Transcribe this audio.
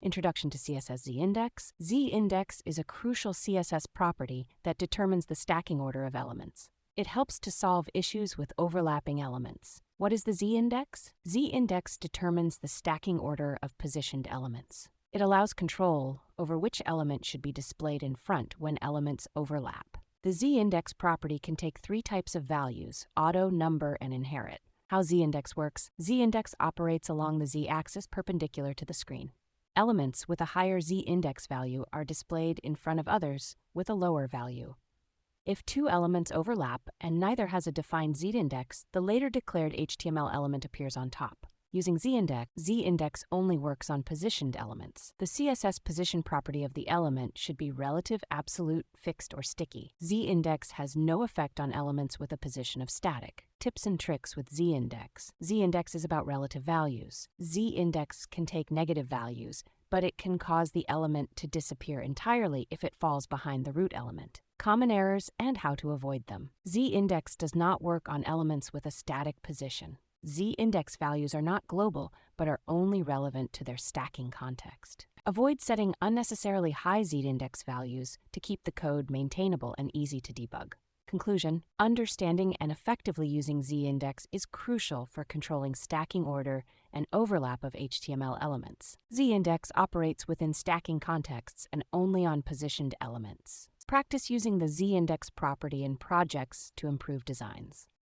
Introduction to CSS Z-Index. Z-Index is a crucial CSS property that determines the stacking order of elements. It helps to solve issues with overlapping elements. What is the Z-Index? Z-Index determines the stacking order of positioned elements. It allows control over which element should be displayed in front when elements overlap. The Z-Index property can take three types of values: auto, number, and inherit. How Z-Index works: Z-Index operates along the Z-axis perpendicular to the screen. Elements with a higher Z-Index value are displayed in front of others with a lower value. If two elements overlap and neither has a defined Z-Index, the later declared HTML element appears on top. Using Z-Index, Z-Index only works on positioned elements. The CSS position property of the element should be relative, absolute, fixed, or sticky. Z-Index has no effect on elements with a position of static. Tips and tricks with Z-Index. Z-Index is about relative values. Z-Index can take negative values, but it can cause the element to disappear entirely if it falls behind the root element. Common errors and how to avoid them. Z-Index does not work on elements with a static position. Z-Index values are not global, but are only relevant to their stacking context. Avoid setting unnecessarily high Z-Index values to keep the code maintainable and easy to debug. Conclusion: understanding and effectively using Z-Index is crucial for controlling stacking order and overlap of HTML elements. Z-Index operates within stacking contexts and only on positioned elements. Practice using the Z-Index property in projects to improve designs.